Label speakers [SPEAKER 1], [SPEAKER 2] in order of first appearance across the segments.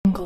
[SPEAKER 1] अस्सलाम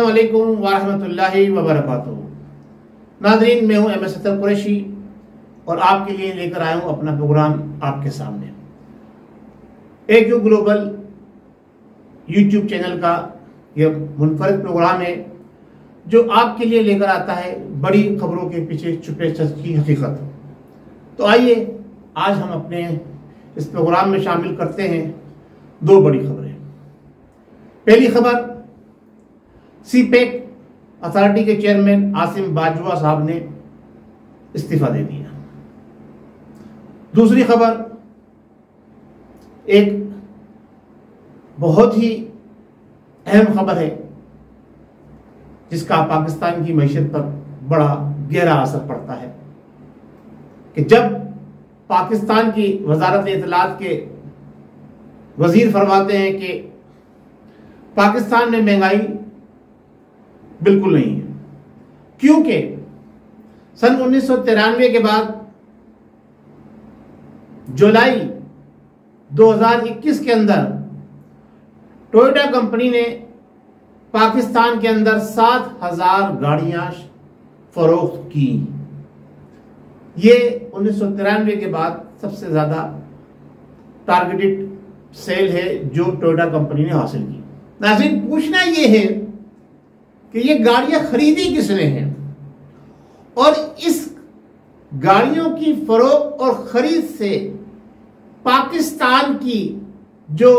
[SPEAKER 1] वालेकुम वरहमतुल्लाहि वबरकातुहू। नाज़रीन, मैं हूं एमएस अतर कुरैशी और आपके लिए लेकर आया हूं अपना प्रोग्राम आपके सामने। AQ ग्लोबल यूट्यूब चैनल का यह मुनफरिद प्रोग्राम है जो आपके लिए लेकर आता है बड़ी खबरों के पीछे छुपे सच की हकीकत। तो आइए आज हम अपने इस प्रोग्राम में शामिल करते हैं दो बड़ी खबरें। पहली खबर, सीपेक अथॉरिटी के चेयरमैन आसिम बाजवा साहब ने इस्तीफा दे दिया। दूसरी खबर, एक बहुत ही अहम खबर है जिसका पाकिस्तान की मईशत पर बड़ा गहरा असर पड़ता है कि जब पाकिस्तान की वजारत इत्तलात के वजीर फरमाते हैं कि पाकिस्तान में महंगाई बिल्कुल नहीं है, क्योंकि सन 1993 के बाद जुलाई 2021 के अंदर टोयोटा कंपनी ने पाकिस्तान के अंदर 7,000 गाड़ियां फरोख्त की। ये 1993 के बाद सबसे ज्यादा टारगेटेड सेल है जो टोयोटा कंपनी ने हासिल की। नाज़रीन, पूछना यह है कि ये गाड़ियां खरीदी किसने हैं और इस गाड़ियों की फरोख्त और खरीद से पाकिस्तान की जो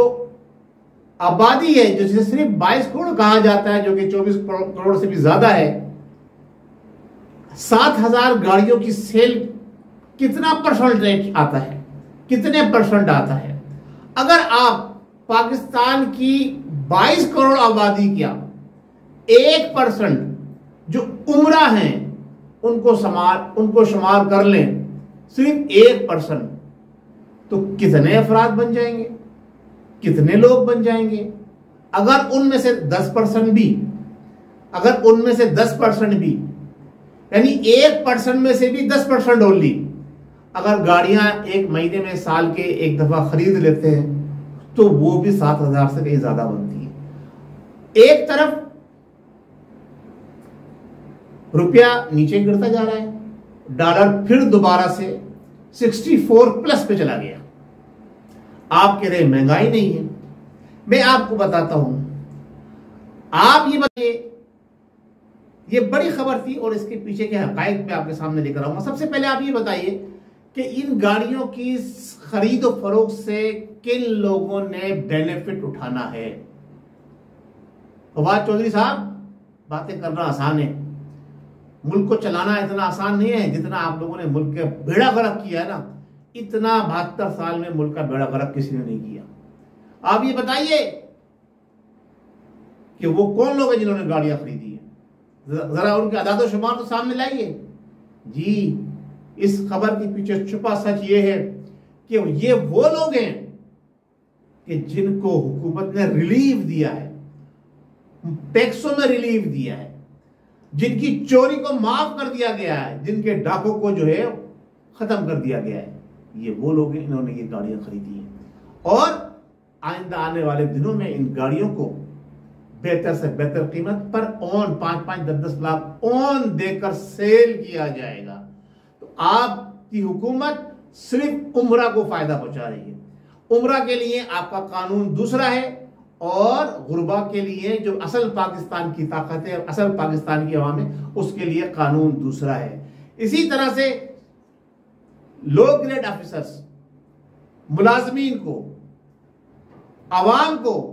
[SPEAKER 1] आबादी है, जिसे सिर्फ 22 करोड़ कहा जाता है, जो कि 24 करोड़ से भी ज्यादा है, 7,000 गाड़ियों की सेल कितना परसेंट आता है, कितने परसेंट आता है? अगर आप पाकिस्तान की 22 करोड़ आबादी का 1% जो उम्रा हैं उनको शुमार कर लें, सिर्फ 1%, तो कितने अफराद बन जाएंगे, कितने लोग बन जाएंगे? अगर उनमें से 10% भी, अगर उनमें से 10% भी, यानी 1% में से भी 10% ओनली अगर गाड़ियां एक महीने में साल के एक दफा खरीद लेते हैं तो वो भी 7,000 से कहीं ज्यादा बनती है। एक तरफ रुपया नीचे गिरता जा रहा है, डॉलर फिर दोबारा से 64 प्लस पे चला गया। आप कह रहे महंगाई नहीं है, मैं आपको बताता हूं। आप ये बताइए, ये बड़ी खबर थी और इसके पीछे के हकायक मैं आपके सामने लेकर आऊंगा। सबसे पहले आप ये बताइए कि इन गाड़ियों की खरीद और फरोख्त से किन लोगों ने बेनिफिट उठाना है? फवाद चौधरी साहब, बातें करना आसान है, मुल्क को चलाना इतना आसान नहीं है जितना आप लोगों ने मुल्क का बेड़ा गर्क किया है ना। इतना 72 साल में मुल्क का बेड़ा गर्क किसी ने नहीं किया। आप ये बताइए कि वो कौन लोग हैं जिन्होंने गाड़ियां खरीदी है? जरा उनके अदाद शुमार तो सामने लाइए जी। इस खबर के पीछे छुपा सच ये है कि ये वो लोग हैं कि जिनको हुकूमत ने रिलीफ दिया है, टैक्सों में रिलीफ दिया है, जिनकी चोरी को माफ कर दिया गया है, जिनके डाकों को जो है खत्म कर दिया गया है। ये वो लोग हैं, इन्होंने ये गाड़ियां खरीदी हैं और आइंदा आने वाले दिनों में इन गाड़ियों को बेहतर से बेहतर कीमत पर ऑन 5-5, 10-10 लाख ऑन देकर सेल किया जाएगा। तो आपकी हुकूमत सिर्फ उम्रा को फायदा पहुंचा रही है। उम्रा के लिए आपका कानून दूसरा है और गुरबा के लिए जो असल पाकिस्तान की ताकत है, असल पाकिस्तान की अवाम है, उसके लिए कानून दूसरा है। इसी तरह से लो ग्रेड ऑफिसर्स, मुलाजमीन को, अवाम को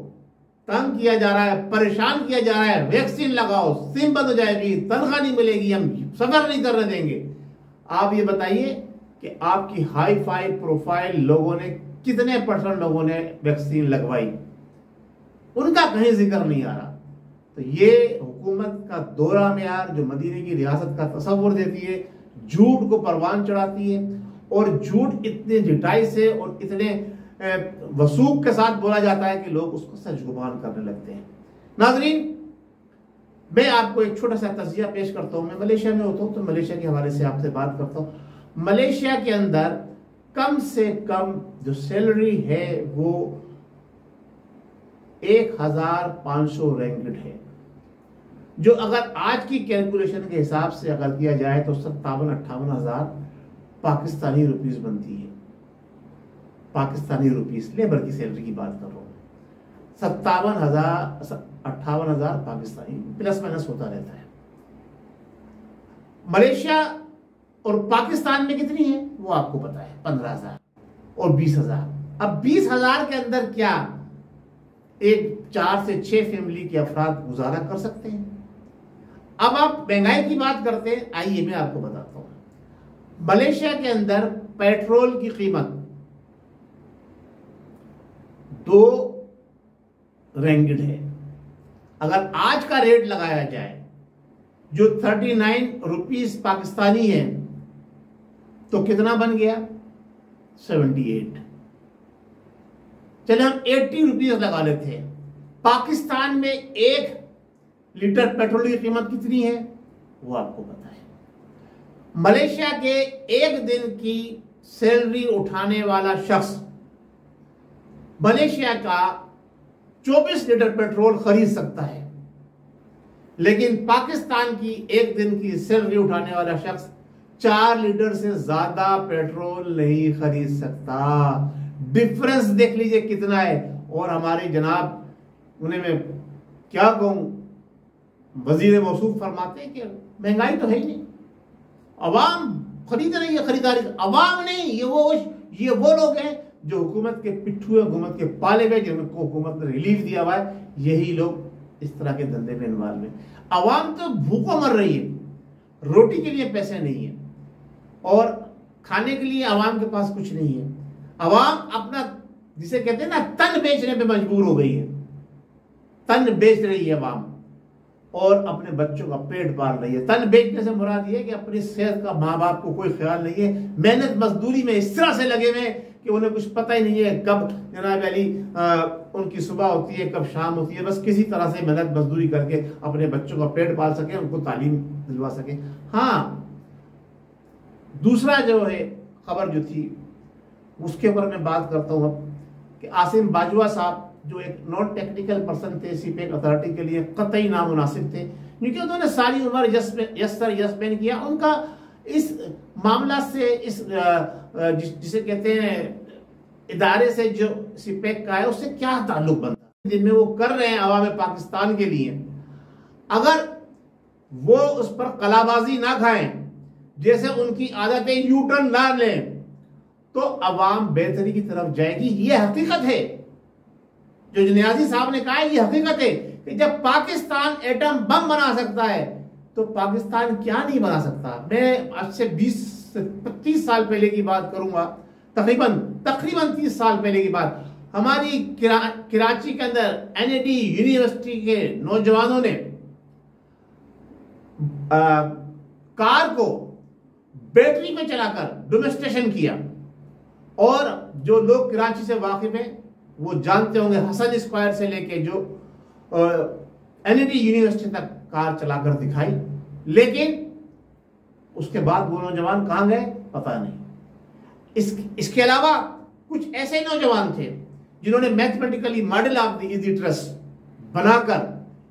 [SPEAKER 1] तंग किया जा रहा है, परेशान किया जा रहा है। वैक्सीन लगाओ, सिम बंद हो जाएगी, तनख्वाह नहीं मिलेगी, हम सफर नहीं करने देंगे। आप ये बताइए कि आपकी हाई फाई प्रोफाइल लोगों ने, कितने परसेंट लोगों ने वैक्सीन लगवाई? उनका कहीं जिक्र नहीं आ रहा। तो ये हुकूमत का दौरा मेयार जो मदीने की रियासत का तस्वुर देती है, झूठ को परवान चढ़ाती है और झूठ इतने जिटाई से और इतने वसूख के साथ बोला जाता है कि लोग उसको सजगुमान करने लगते हैं। नाजरीन, मैं आपको एक छोटा सा तज़किया पेश करता हूँ। मैं मलेशिया में होता हूँ तो मलेशिया के हवाले से आपसे बात करता हूँ। मलेशिया के अंदर कम से कम जो सैलरी है वो 1500 रिंगिट है, जो अगर आज की कैलकुलेशन के हिसाब से अगर किया जाए तो 57-58 हजार पाकिस्तानी रुपीस बनती है। पाकिस्तानी रुपीस, लेबर की सैलरी की बात कर रहा हूँ। 58 हजार पाकिस्तानी, प्लस माइनस होता रहता है। मलेशिया और पाकिस्तान में कितनी है वो आपको पता है, 15,000 और 20,000। अब 20,000 के अंदर क्या एक 4 से 6 फैमिली के अफराद गुजारा कर सकते हैं? अब आप महंगाई की बात करते हैं, आइए मैं आपको बताता हूं। मलेशिया के अंदर पेट्रोल की कीमत 2 रिंगिट है। अगर आज का रेट लगाया जाए जो 39 रुपीस पाकिस्तानी है तो कितना बन गया? 78। चले हम 80 रुपीस लगा लेते हैं। पाकिस्तान में 1 लीटर पेट्रोल की कीमत कितनी है वो आपको पता है। मलेशिया के एक दिन की सैलरी उठाने वाला शख्स मलेशिया का 24 लीटर पेट्रोल खरीद सकता है, लेकिन पाकिस्तान की एक दिन की सैलरी उठाने वाला शख्स 4 लीटर से ज्यादा पेट्रोल नहीं खरीद सकता। डिफरेंस देख लीजिए कितना है। और हमारे जनाब, उन्हें मैं क्या कहूं, वजीर मौसूफ फरमाते हैं कि महंगाई तो है ही नहीं, अवाम खरीद रही है, खरीदारी। अवाम नहीं, ये वो लोग हैं जो हुकूमत के पिट्ठू है, हुकूमत के पाले गए, जिनको हुकूमत ने रिलीफ दिया हुआ है, यही लोग इस तरह के धंधे में इन्वॉल्व है। अवाम तो भूखों मर रही है, रोटी के लिए पैसे नहीं है और खाने के लिए अवाम के पास कुछ नहीं है। अवाम अपना, जिसे कहते हैं ना, तन बेचने पे मजबूर हो गई है। तन बेच रही है अवाम और अपने बच्चों का पेट पाल रही है। तन बेचने से मुराद ये है कि अपनी सेहत का माँ बाप को कोई ख्याल नहीं है। मेहनत मजदूरी में इस तरह से लगे हुए कि उन्हें कुछ पता ही नहीं है कब जनाब अली उनकी सुबह होती है, कब शाम होती है। बस किसी तरह से मेहनत मजदूरी करके अपने बच्चों का पेट पाल सके, उनको तालीम दिलवा सके। हाँ, दूसरा जो है खबर जो थी उसके ऊपर मैं बात करता हूँ अब, कि आसिम बाजवा साहब जो एक नॉन टेक्निकल पर्सन थे सीपेक अथॉरिटी के लिए कतई नामुनासिब थे, क्योंकि उन्होंने सारी उम्र यस मैन किया। उनका इस मामला से, इस जिसे कहते हैं इदारे से, जो सीपेक का है, उससे क्या ताल्लुक बनता है? जिनमें वो कर रहे हैं अवाम पाकिस्तान के लिए, अगर वो उस पर कलाबाजी ना खाएं, जैसे उनकी आदत है यू टर्न ना लें, तो अवाम बेहतरी की तरफ जाएगी। ये हकीकत है, जो नियाजी साहब ने कहा है, ये हकीकत है कि जब पाकिस्तान एटम बम बना सकता है तो पाकिस्तान क्या नहीं बना सकता। मैं आज से 20 से 25 साल पहले की बात करूंगा, तकरीबन 30 साल पहले की बात। हमारी कराची के अंदर एनएडी यूनिवर्सिटी के नौजवानों ने कार को बैटरी में चलाकर डेमोन्स्ट्रेशन किया, और जो लोग कराची से वाकिफ हैं वो जानते होंगे, हसन स्क्वायर से लेके जो एनएडी यूनिवर्सिटी तक कार चलाकर दिखाई। लेकिन उसके बाद वो नौजवान कहां गए पता नहीं। इसके अलावा कुछ ऐसे नौजवान थे जिन्होंने मैथमेटिकली मॉडल ऑफ द ईदी ट्रस्ट बनाकर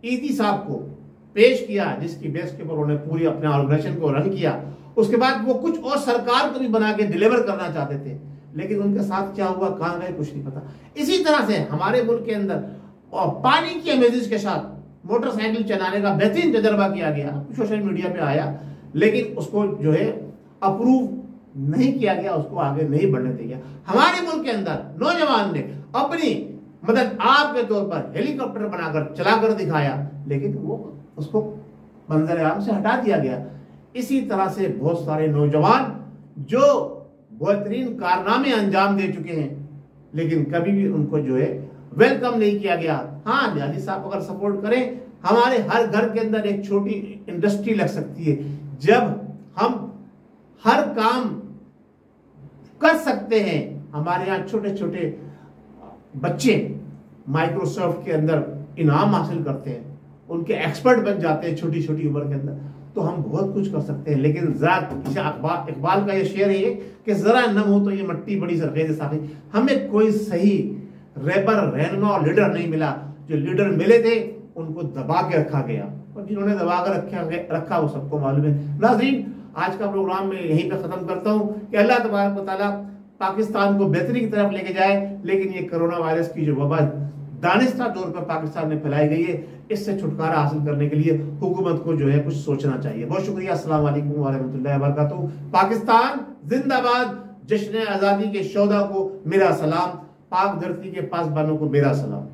[SPEAKER 1] ईदी साहब को पेश किया, जिसकी बेस के ऊपर उन्होंने पूरी अपने ऑर्गेनाइजेशन को रन किया। उसके बाद वो कुछ और सरकार को भी बना के डिलीवर करना चाहते थे, लेकिन उनके साथ क्या हुआ, कहां गए, कुछ नहीं पता। इसी तरह से हमारे मुल्क के अंदर और पानी की अमेजिश के साथ मोटरसाइकिल चलाने का बेहतरीन तजर्बा किया गया, सोशल मीडिया पे आया, लेकिन उसको जो है अप्रूव नहीं किया गया, उसको आगे नहीं बढ़ने दिया गया। हमारे मुल्क के अंदर नौजवान ने अपनी मदद आपके तौर पर हेलीकॉप्टर बनाकर चलाकर दिखाया, लेकिन वो उसको मंजर आम से हटा दिया गया। इसी तरह से बहुत सारे नौजवान जो बेहतरीन कारनामे अंजाम दे चुके हैं, लेकिन कभी भी उनको जो है वेलकम नहीं किया गया। हाँ, नियाजी साहब अगर सपोर्ट करें, हमारे हर घर के अंदर एक छोटी इंडस्ट्री लग सकती है। जब हम हर काम कर सकते हैं, हमारे यहाँ छोटे छोटे बच्चे माइक्रोसॉफ्ट के अंदर इनाम हासिल करते हैं, उनके एक्सपर्ट बन जाते हैं छोटी छोटी उम्र के अंदर, तो हम बहुत कुछ कर सकते हैं। लेकिन जरा इकबाल का ये शेर है कि जरा नम हो तो ये मट्टी बड़ी सरखेज साफी। हमें कोई सही रेबर, रहनुमा और लीडर नहीं मिला। जो लीडर मिले थे उनको दबा के रखा गया, और जिन्होंने दबा कर रखा वो सबको मालूम है। नाज़रीन, आज का प्रोग्राम मैं यहीं पे खत्म करता हूं कि अल्लाह तबारक व तआला पाकिस्तान को बेहतरी की तरफ लेके जाए। लेकिन ये कोरोना वायरस की जो वबा दानिस्ता तौर पर पाकिस्तान में फैलाई गई है, इससे छुटकारा हासिल करने के लिए हुकूमत को जो है कुछ सोचना चाहिए। बहुत शुक्रिया। अस्सलाम वालेकुम व रहमतुल्लाहि व बरकातहू। पाकिस्तान जिंदाबाद। जश्न आजादी के शोधा को मेरा सलाम। पाक धरती के पासबानों को मेरा सलाम।